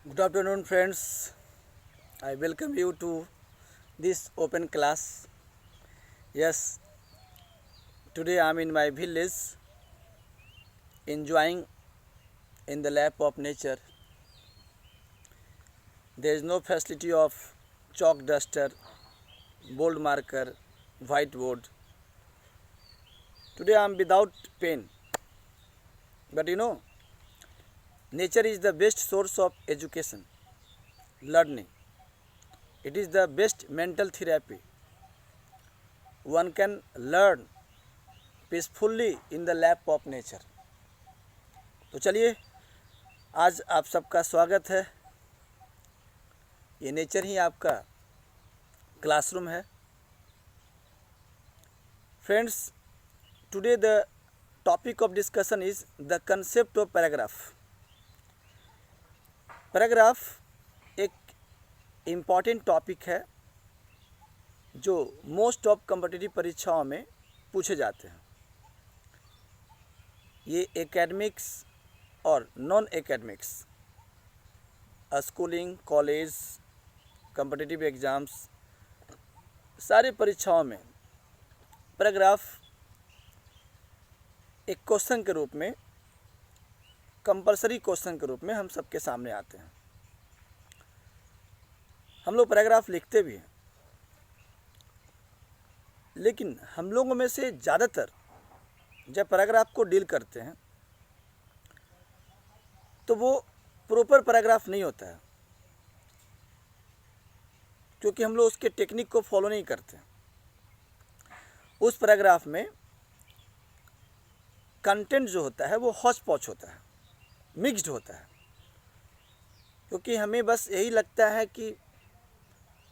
Good afternoon, friends. I welcome you to this open class. Yes, today I am in my village enjoying in the lap of nature. There is no facility of chalk duster, bold marker, whiteboard. Today I am without pen. But nature is the best source of education, learning. It is the best mental therapy. One can learn peacefully in the lap of nature. तो चलिए आज आप सबका स्वागत है। ये nature ही आपका classroom है। Friends, today the topic of discussion is the concept of paragraph. Paragraph एक इम्पॉर्टेंट टॉपिक है जो मोस्ट ऑफ कॉम्पिटिटिव परीक्षाओं में पूछे जाते हैं। ये एकेडमिक्स और non academics, schooling, college, competitive exams, सारे परीक्षाओं में पैराग्राफ एक क्वेश्चन के रूप में, कंपलसरी क्वेश्चन के रूप में हम सबके सामने आते हैं। हम लोग पैराग्राफ लिखते भी हैं, लेकिन हम लोगों में से ज़्यादातर जब पैराग्राफ को डील करते हैं तो वो प्रॉपर पैराग्राफ नहीं होता है, क्योंकि हम लोग उसके टेक्निक को फॉलो नहीं करते। उस पैराग्राफ में कंटेंट जो होता है वो हौच पौच होता है, मिक्स्ड होता है, क्योंकि हमें बस यही लगता है कि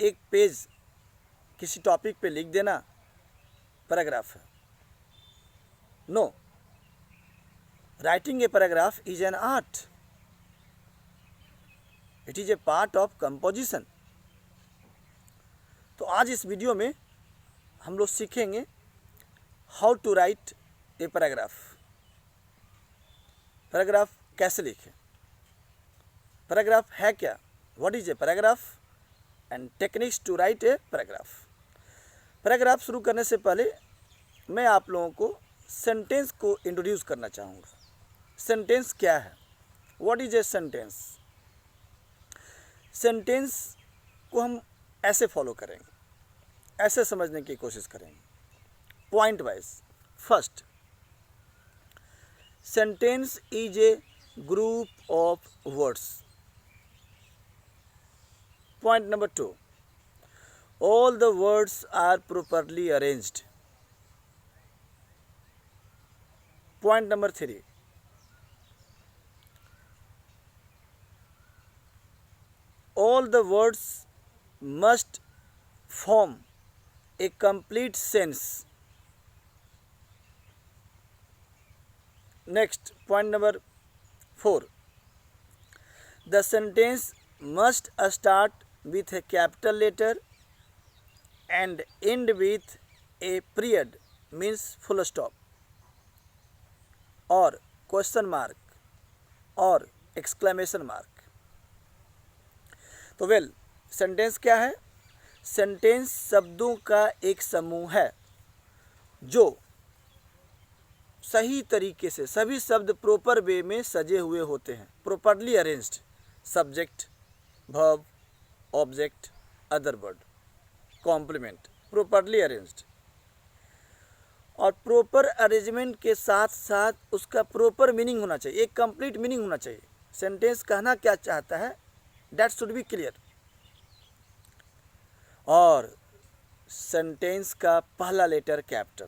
एक पेज किसी टॉपिक पे लिख देना पैराग्राफ है। No, writing a paragraph is an art. It is a part of composition. तो आज इस वीडियो में हम लोग सीखेंगे how to write a paragraph. Paragraph कैसे लिखें, पैराग्राफ है क्या, what is a paragraph, and techniques to write a paragraph. Paragraph शुरू करने से पहले मैं आप लोगों को सेंटेंस को इंट्रोड्यूस करना चाहूँगा। सेंटेंस क्या है, what is a sentence. Sentence को हम ऐसे फॉलो करेंगे, ऐसे समझने की कोशिश करेंगे, point wise. First, sentence is a group of words. Point number 2, all the words are properly arranged. Point number 3, all the words must form a complete sentence. Next, point number 4, the sentence must start with a capital letter and end with a period, means full stop, or question mark, or exclamation mark. तो sentence क्या है। Sentence शब्दों का एक समूह है जो सही तरीके से, सभी शब्द प्रॉपर वे में सजे हुए होते हैं, properly arranged. Subject, verb, object, other word, complement, properly arranged. और प्रॉपर अरेंजमेंट के साथ साथ उसका प्रॉपर मीनिंग होना चाहिए, एक कंप्लीट मीनिंग होना चाहिए। सेंटेंस कहना क्या चाहता है, दैट शुड बी क्लियर। और सेंटेंस का पहला लेटर कैपिटल,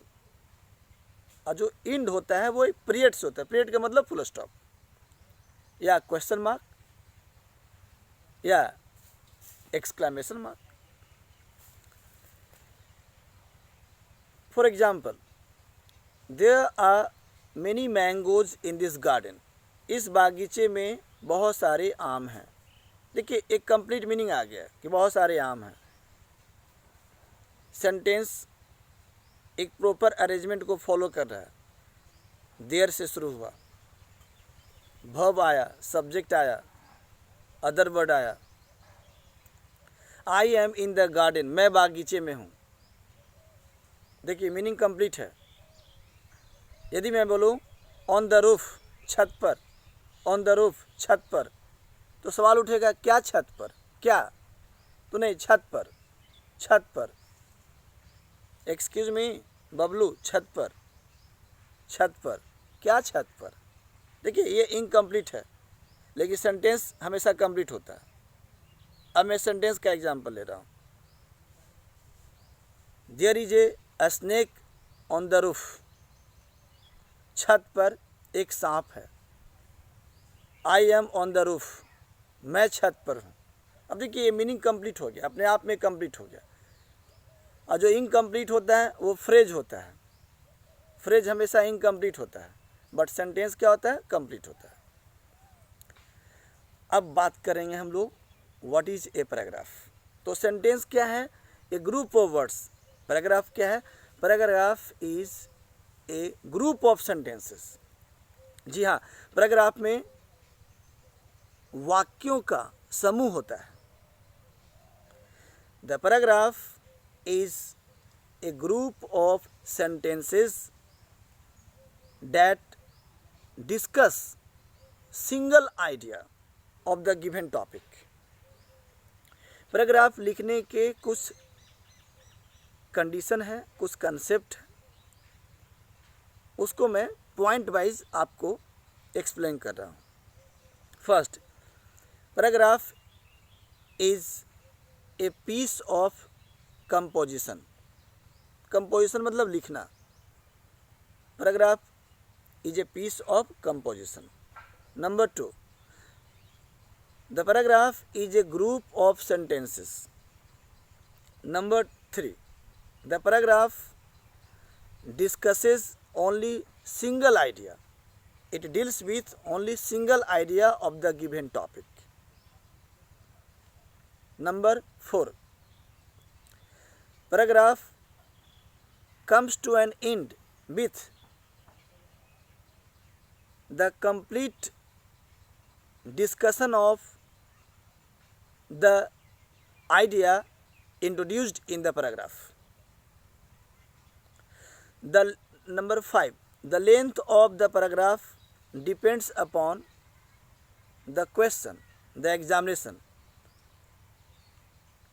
और जो इंड होता है वो पीरियड से होता है। पीरियड का मतलब फुल स्टॉप या क्वेश्चन मार्क या exclamation mark. For example, there are many mangoes in this garden. इस बागीचे में बहुत सारे आम हैं। देखिए, एक कंप्लीट मीनिंग आ गया कि बहुत सारे आम हैं। सेंटेंस एक प्रॉपर अरेंजमेंट को फॉलो कर रहा है। देयर से शुरू हुआ, वर्ब आया, सब्जेक्ट आया, अदर वर्ड आया। I am in the garden, मैं बागीचे में हूँ। देखिए मीनिंग कंप्लीट है। यदि मैं बोलूँ ऑन द रूफ, छत पर, ऑन द रूफ, छत पर, तो सवाल उठेगा क्या छत पर, क्या, तो नहीं, छत पर, छत पर। एक्सक्यूज मी बबलू, छत पर, छत पर, क्या छत पर। देखिए ये इनकम्प्लीट है, लेकिन सेंटेंस हमेशा कंप्लीट होता है। अब मैं सेंटेंस का एग्जांपल ले रहा हूँ। There is a snake on the roof, छत पर एक सांप है। I am on the roof, मैं छत पर हूँ। अब देखिए ये मीनिंग कंप्लीट हो गया, अपने आप में कंप्लीट हो गया। और जो इनकम्प्लीट होता है वो फ्रेज होता है। फ्रेज हमेशा इनकम्प्लीट होता है, बट सेंटेंस क्या होता है, कंप्लीट होता है। अब बात करेंगे हम लोग व्हाट इज ए पैराग्राफ। तो सेंटेंस क्या है, a group of words. Paragraph क्या है, paragraph is a group of sentences. जी हाँ, पैराग्राफ में वाक्यों का समूह होता है। The paragraph is a group of sentences that discuss single idea of the given topic। Paragraph लिखने के कुछ कंडीशन है, कुछ कंसेप्ट है, उसको मैं पॉइंट वाइज आपको एक्सप्लेन कर रहा हूँ। First, paragraph is a piece of composition. Composition मतलब लिखना। Paragraph is a piece of composition. Number 2, the paragraph is a group of sentences. Number 3, the paragraph discusses only single idea. It deals with only single idea of the given topic. Number 4, paragraph comes to an end with the complete discussion of the idea introduced in the paragraph. Number 5, the length of the paragraph depends upon the question, the examination.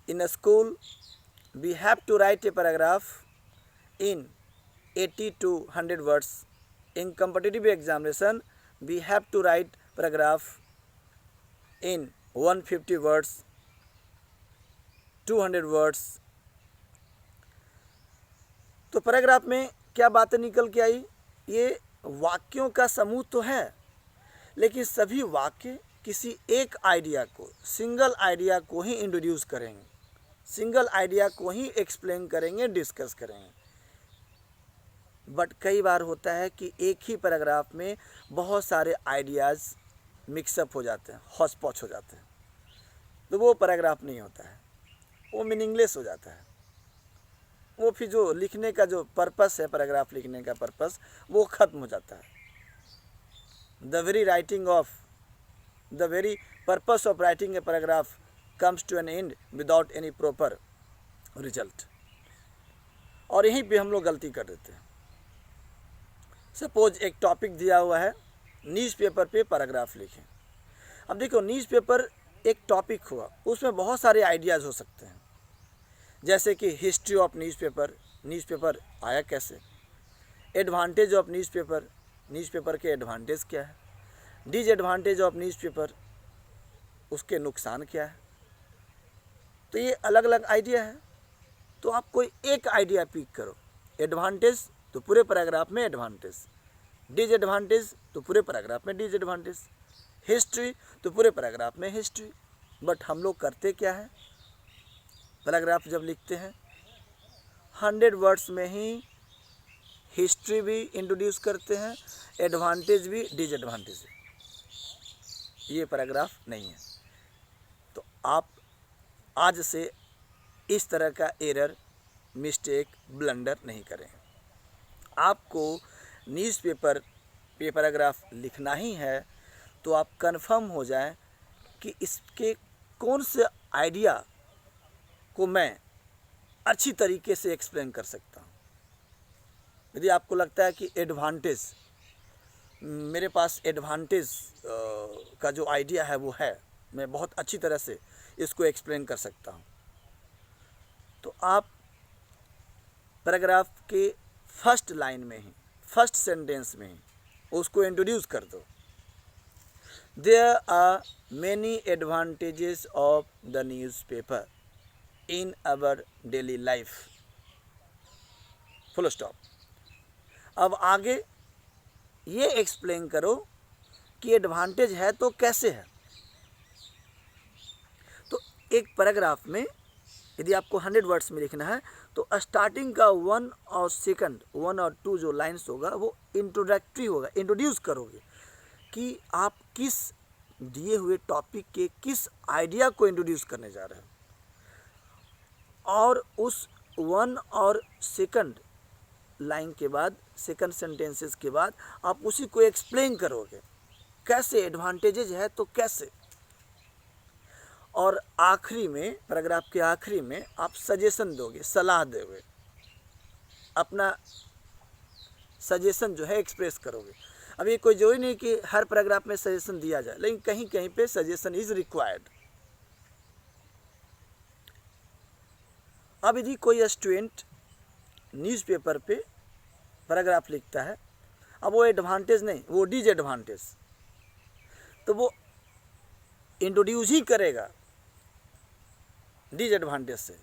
In a school, we have to write a paragraph in 80 to 100 words. In competitive examination, we have to write paragraph in 150 words, 200 words. तो paragraph में क्या बातें निकल के आई, ये वाक्यों का समूह तो है, लेकिन सभी वाक्य किसी एक आइडिया को, सिंगल आइडिया को ही इंट्रोड्यूस करेंगे, सिंगल आइडिया को ही एक्सप्लेन करेंगे, डिस्कस करेंगे। बट कई बार होता है कि एक ही पैराग्राफ में बहुत सारे आइडियाज़ मिक्सअप हो जाते हैं, हौच पौच हो जाते हैं, तो वो पैराग्राफ नहीं होता है, वो मीनिंगलेस हो जाता है। वो फिर जो लिखने का जो पर्पस है, पैराग्राफ लिखने का पर्पस, वो ख़त्म हो जाता है। The very purpose of writing a paragraph comes to an end without any proper result. और यहीं पे हम लोग गलती कर देते हैं। सपोज एक टॉपिक दिया हुआ है, न्यूज़पेपर पे पैराग्राफ लिखें। अब देखो न्यूज़पेपर एक टॉपिक हुआ, उसमें बहुत सारे आइडियाज़ हो सकते हैं, जैसे कि हिस्ट्री ऑफ न्यूज़पेपर, न्यूज़पेपर आया कैसे, एडवांटेज ऑफ न्यूज़पेपर, न्यूज़पेपर के एडवांटेज क्या है, डिसएडवांटेज ऑफ न्यूज़पेपर, उसके नुकसान क्या है। तो ये अलग अलग आइडिया है, तो आप कोई एक आइडिया पिक करो। एडवांटेज तो पूरे पैराग्राफ में एडवांटेज, डिसएडवांटेज तो पूरे पैराग्राफ में डिसएडवांटेज, हिस्ट्री तो पूरे पैराग्राफ में हिस्ट्री। बट हम लोग करते क्या है, पैराग्राफ जब लिखते हैं 100 वर्ड्स में ही हिस्ट्री भी इंट्रोड्यूस करते हैं, एडवांटेज भी, डिसएडवांटेज भी। ये पैराग्राफ नहीं है। तो आप आज से इस तरह का एरर, मिस्टेक, ब्लंडर नहीं करें। आपको न्यूज़पेपर पे पैराग्राफ लिखना ही है तो आप कंफर्म हो जाएं कि इसके कौन से आइडिया को मैं अच्छी तरीके से एक्सप्लेन कर सकता हूँ। यदि आपको लगता है कि एडवांटेज, मेरे पास एडवांटेज का जो आइडिया है वो है, मैं बहुत अच्छी तरह से इसको एक्सप्लेन कर सकता हूँ, तो आप पैराग्राफ के फर्स्ट लाइन में ही, फर्स्ट सेंटेंस में ही उसको इंट्रोड्यूस कर दो। There are many advantages of the newspaper in our daily life, full stop. अब आगे ये एक्सप्लेन करो कि एडवांटेज है तो कैसे है। तो एक पैराग्राफ में यदि आपको 100 वर्ड्स में लिखना है तो स्टार्टिंग का 1 और 2 जो लाइन्स होगा वो इंट्रोडक्टरी होगा, इंट्रोड्यूस करोगे कि आप किस दिए हुए टॉपिक के किस आइडिया को इंट्रोड्यूस करने जा रहे हो, और उस 1 और 2 लाइन के बाद, 2 सेंटेंसेस के बाद आप उसी को एक्सप्लेन करोगे कैसे एडवांटेजेज है तो कैसे। और आखिरी में, पैराग्राफ के आखिरी में आप सजेशन दोगे, सलाह दोगे, अपना सजेशन जो है एक्सप्रेस करोगे। अब ये कोई जरूरी नहीं कि हर पैराग्राफ में सजेशन दिया जाए, लेकिन कहीं कहीं पे सजेशन इज रिक्वायर्ड। अब यदि कोई स्टूडेंट न्यूज़पेपर पे पैराग्राफ लिखता है, अब वो एडवांटेज नहीं, वो डिसएडवांटेज, तो वो इंट्रोड्यूस ही करेगा डिसएडवांटेज से।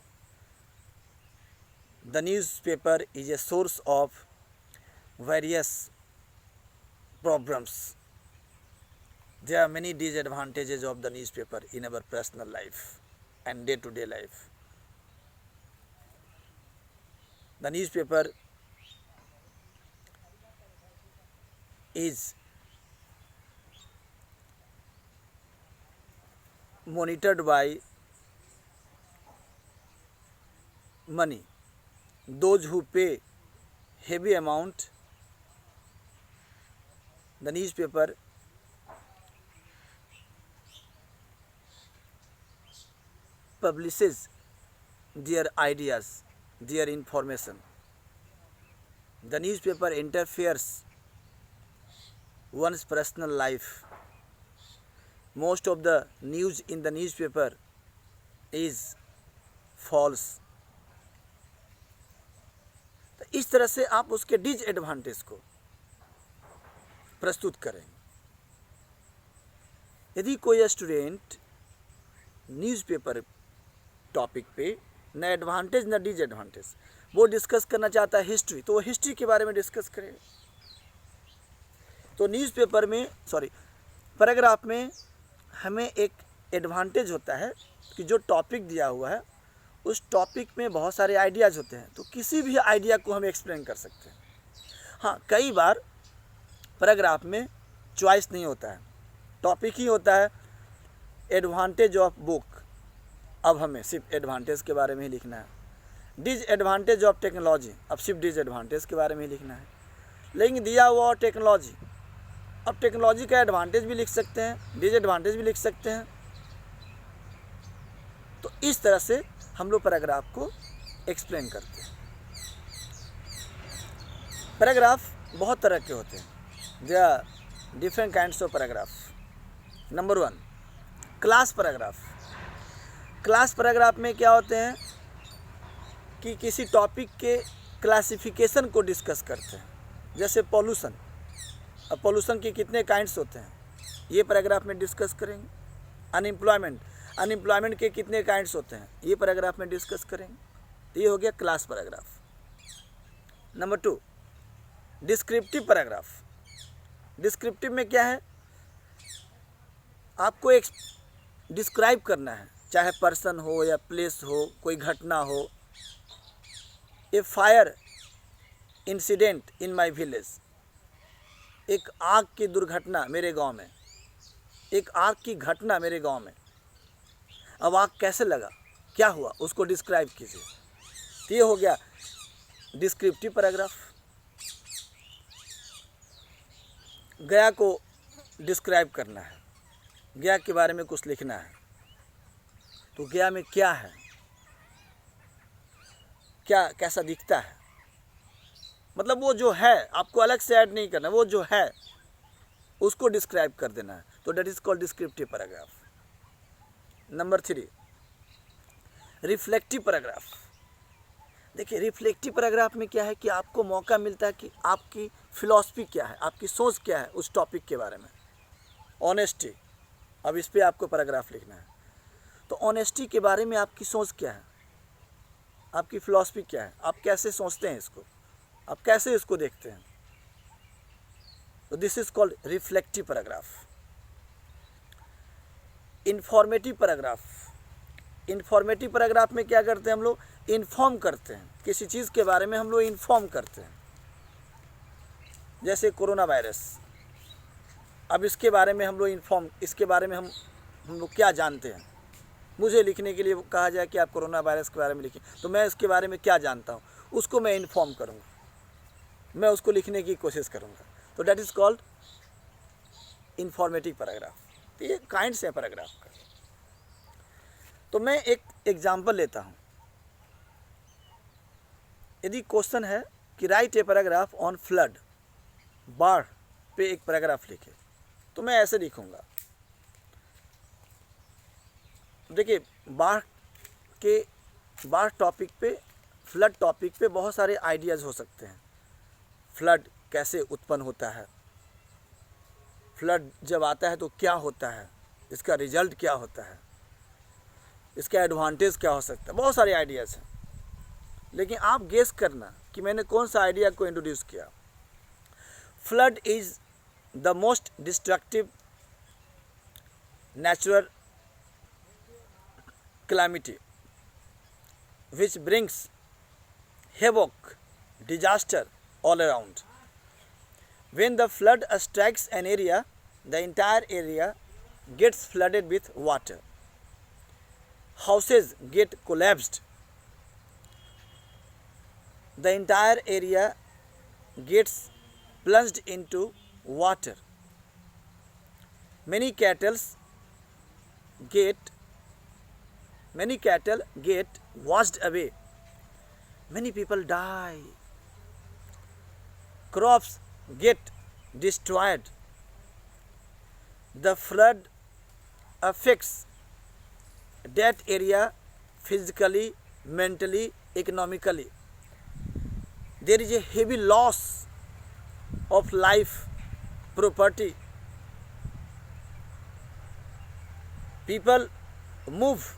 The newspaper is a source of various problems, there are many disadvantages of the newspaper in our personal life and day to day life. The newspaper is monitored by money. Those who pay heavy amount, the newspaper publishes their ideas, their information. The newspaper interferes one's personal life. Most of the news in the newspaper is false. तो इस तरह से आप उसके disadvantage को प्रस्तुत करेंगे। यदि कोई स्टूडेंट न्यूज़पेपर टॉपिक पे न एडवांटेज न डिसएडवांटेज, वो डिस्कस करना चाहता है हिस्ट्री, तो वो हिस्ट्री के बारे में डिस्कस करेगा। तो न्यूज़पेपर में, पैराग्राफ में हमें एक एडवांटेज होता है कि जो टॉपिक दिया हुआ है उस टॉपिक में बहुत सारे आइडियाज़ होते हैं, तो किसी भी आइडिया को हम एक्सप्लेन कर सकते हैं। हाँ, कई बार पैराग्राफ में चॉइस नहीं होता है, टॉपिक ही होता है एडवांटेज ऑफ बुक, अब हमें सिर्फ एडवांटेज के बारे में ही लिखना है। डिसएडवांटेज ऑफ टेक्नोलॉजी, अब सिर्फ डिसएडवांटेज के बारे में ही लिखना है। लेकिन दिया हुआ टेक्नोलॉजी, अब टेक्नोलॉजी का एडवांटेज भी लिख सकते हैं, डिसएडवांटेज भी लिख सकते हैं। तो इस तरह से हम लोग पैराग्राफ को एक्सप्लेन करते हैं। पैराग्राफ बहुत तरह के होते हैं, there are different kinds of paragraph. Number 1, class paragraph. Class paragraph में क्या होते हैं कि किसी टॉपिक के क्लासिफिकेशन को डिस्कस करते हैं। जैसे पॉल्यूशन, अब पॉल्यूशन के कितने काइंड्स होते हैं ये पैराग्राफ में डिस्कस करेंगे। अनएम्प्लॉयमेंट, अनएम्प्लॉयमेंट के कितने काइंड्स होते हैं ये पैराग्राफ में डिस्कस करेंगे। ये हो गया class paragraph. Number 2, descriptive paragraph. Descriptive में क्या है, आपको एक डिस्क्राइब करना है, चाहे पर्सन हो या प्लेस हो, कोई घटना हो। A fire incident in my village, एक आग की दुर्घटना मेरे गांव में, एक आग की घटना मेरे गांव में। अब आग कैसे लगा, क्या हुआ, उसको डिस्क्राइब कीजिए। तो ये हो गया डिस्क्रिप्टिव पैराग्राफ। गया को डिस्क्राइब करना है, गया के बारे में कुछ लिखना है, तो गया में क्या है, क्या कैसा दिखता है, मतलब वो जो है, आपको अलग से ऐड नहीं करना, वो जो है उसको डिस्क्राइब कर देना है, तो that is called descriptive paragraph. Number 3, reflective paragraph. देखिए रिफ्लेक्टिव पैराग्राफ में क्या है कि आपको मौका मिलता है कि आपकी फिलॉसफी क्या है, आपकी सोच क्या है उस टॉपिक के बारे में। ऑनेस्टी, अब इस पे आपको पैराग्राफ लिखना है, तो ऑनेस्टी के बारे में आपकी सोच क्या है, आपकी फिलॉसफी क्या है, आप कैसे सोचते हैं इसको, आप कैसे इसको देखते हैं, तो this is called reflective paragraph. Informative paragraph, informative paragraph में क्या करते हैं हम लोग, इन्फॉर्म करते हैं, किसी चीज़ के बारे में हम लोग इन्फॉर्म करते हैं, जैसे कोरोना वायरस, अब इसके बारे में हम लोग इन्फॉर्म, इसके बारे में हम लोग क्या जानते हैं, मुझे लिखने के लिए कहा जाए कि आप कोरोना वायरस के बारे में लिखें, तो मैं इसके बारे में क्या जानता हूँ उसको मैं इन्फॉर्म करूँगा, मैं उसको लिखने की कोशिश करूँगा, तो that is called informative paragraph. तो ये काइंड्स है पैराग्राफ का। तो मैं एक एग्जाम्पल लेता हूँ, यदि क्वेश्चन है कि right a paragraph on flood, बाढ़ पे एक पैराग्राफ लिखे, तो मैं ऐसे लिखूँगा। देखिए बाढ़ टॉपिक पे, फ्लड टॉपिक पे बहुत सारे आइडियाज़ हो सकते हैं। फ्लड कैसे उत्पन्न होता है, फ्लड जब आता है तो क्या होता है, इसका रिजल्ट क्या होता है, इसका एडवांटेज क्या हो सकता है, बहुत सारे आइडियाज़ हैं। लेकिन आप गेस करना कि मैंने कौन सा आइडिया को इंट्रोड्यूस किया। Flood is the most destructive natural calamity which brings havoc, disaster all around. When the flood strikes an area, the entire area gets flooded with water. Houses get collapsed. The entire area gets plunged into water. Many cattle get washed away. Many people die. Crops get destroyed. The flood affects that area physically, mentally, economically. There is a heavy loss of life, property. People move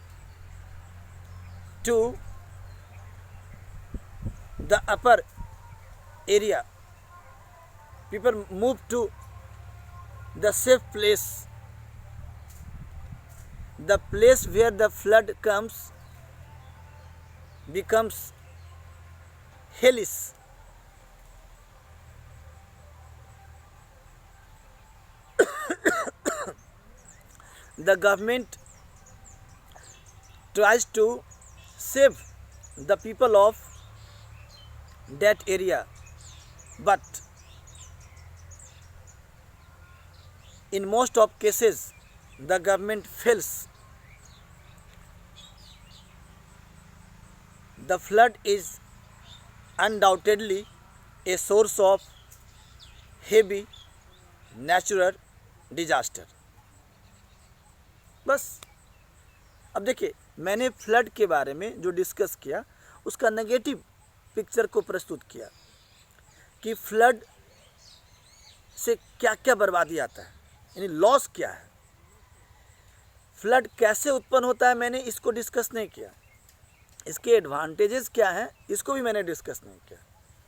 to the upper area. People move to the safe place. The place where the flood comes becomes hellish. The government tries to save the people of that area, but in most of cases the government fails. The flood is undoubtedly a source of heavy natural disaster. बस अब देखिए मैंने flood के बारे में जो discuss किया उसका नेगेटिव पिक्चर को प्रस्तुत किया कि फ्लड से क्या क्या बर्बादी आता है, यानी लॉस क्या है, फ्लड कैसे उत्पन्न होता है मैंने इसको डिस्कस नहीं किया, इसके एडवांटेजेस क्या हैं इसको भी मैंने डिस्कस नहीं किया।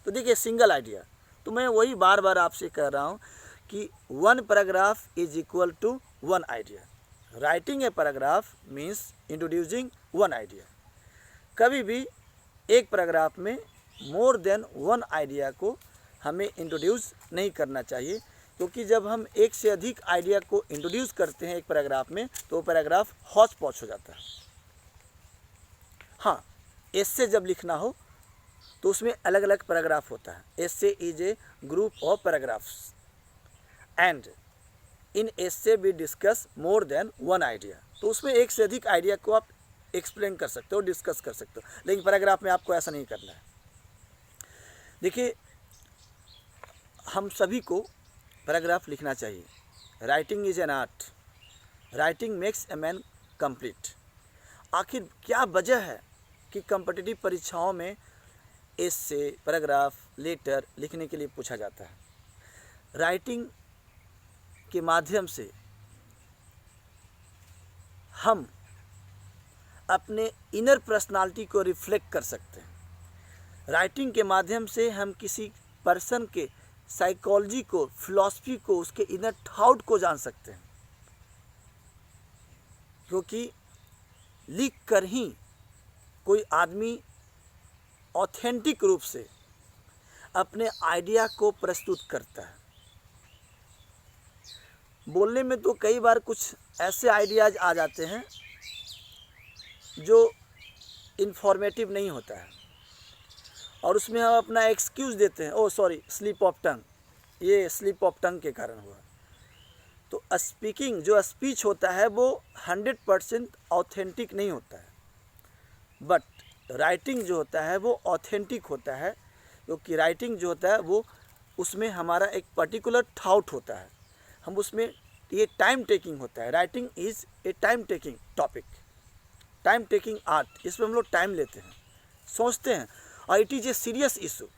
तो देखिए सिंगल आइडिया, तो मैं वही बार बार आपसे कह रहा हूँ कि 1 paragraph is equal to 1 idea. Writing a paragraph means introducing 1 idea. कभी भी एक पैराग्राफ में मोर देन 1 आइडिया को हमें इंट्रोड्यूस नहीं करना चाहिए, क्योंकि जब हम एक से अधिक आइडिया को इंट्रोड्यूस करते हैं एक पैराग्राफ में तो वो पैराग्राफ हौच पौच हो जाता है। हाँ, एस्से जब लिखना हो तो उसमें अलग अलग पैराग्राफ होता है। Essay is a group of paragraphs and in essay we discuss more than one idea. तो उसमें एक से अधिक आइडिया को आप एक्सप्लेन कर सकते हो, डिस्कस कर सकते हो, लेकिन पैराग्राफ में आपको ऐसा नहीं करना है। देखिए, हम सभी को पैराग्राफ लिखना चाहिए। Writing is an art, writing makes a man complete. आखिर क्या वजह है कि कॉम्पिटिटिव परीक्षाओं में एसे, पैराग्राफ, लेटर लिखने के लिए पूछा जाता है? राइटिंग के माध्यम से हम अपने इनर पर्सनालिटी को रिफ्लेक्ट कर सकते हैं। राइटिंग के माध्यम से हम किसी पर्सन के साइकोलॉजी को, फिलॉसफी को, उसके इनर थॉट को जान सकते हैं, क्योंकि लिख कर ही कोई आदमी ऑथेंटिक रूप से अपने आइडिया को प्रस्तुत करता है। बोलने में तो कई बार कुछ ऐसे आइडियाज आ जाते हैं जो इन्फॉर्मेटिव नहीं होता है, और उसमें हम अपना एक्सक्यूज़ देते हैं, oh sorry, slip of tongue, ये स्लिप ऑफ टंग के कारण हुआ। तो स्पीकिंग, जो स्पीच होता है वो 100% ऑथेंटिक नहीं होता है, बट राइटिंग जो होता है वो ऑथेंटिक होता है, क्योंकि राइटिंग जो होता है वो उसमें हमारा एक पर्टिकुलर थॉट होता है, हम उसमें, ये टाइम टेकिंग होता है। Writing is a time taking topic, time taking art. इसमें हम लोग टाइम लेते हैं, सोचते हैं, और it is a serious issue.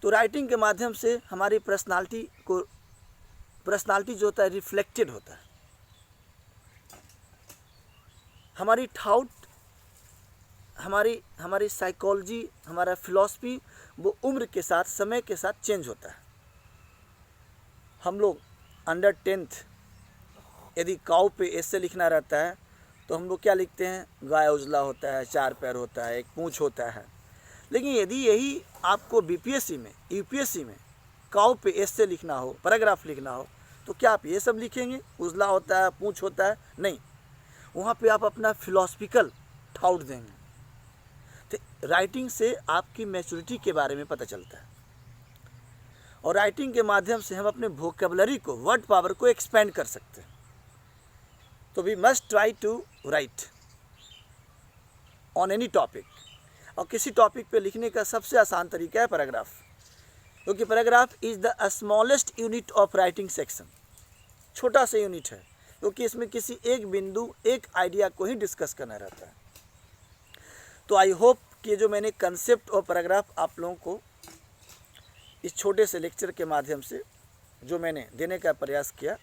तो राइटिंग के माध्यम से हमारी पर्सनालिटी जो होता है रिफ्लेक्टेड होता है। हमारी थॉट, हमारी साइकोलॉजी, हमारा फिलॉसफी वो उम्र के साथ, समय के साथ चेंज होता है। हम लोग अंडर 10th यदि काऊ पे एसे लिखना रहता है तो हम लोग क्या लिखते हैं? गाय उजला होता है, 4 पैर होता है, एक पूँछ होता है। लेकिन यदि यही आपको बीपीएससी में, यूपीएससी में काऊ पे एसे लिखना हो, पैराग्राफ लिखना हो, तो क्या आप ये सब लिखेंगे? उजला होता है, पूँछ होता है? नहीं, वहाँ पे आप अपना फिलॉसफिकल थॉट देंगे। तो राइटिंग से आपकी मैच्योरिटी के बारे में पता चलता है, और राइटिंग के माध्यम से हम अपने वोकेबलरी को, वर्ड पावर को एक्सपेंड कर सकते हैं। तो we must try to write on any topic. और किसी टॉपिक पे लिखने का सबसे आसान तरीका है पैराग्राफ, क्योंकि paragraph is the smallest unit of writing section. छोटा सा यूनिट है, क्योंकि इसमें किसी एक बिंदु, एक आइडिया को ही डिस्कस करना रहता है। तो आई होप कि जो मैंने कंसेप्ट और पैराग्राफ आप लोगों को इस छोटे से लेक्चर के माध्यम से जो मैंने देने का प्रयास किया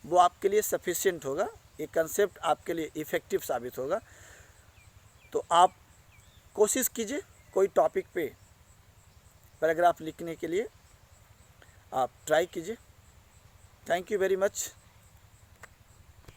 वो आपके लिए सफिशिएंट होगा, ये कंसेप्ट आपके लिए इफ़ेक्टिव साबित होगा। तो आप कोशिश कीजिए कोई टॉपिक पे पैराग्राफ लिखने के लिए, आप ट्राई कीजिए। Thank you very much.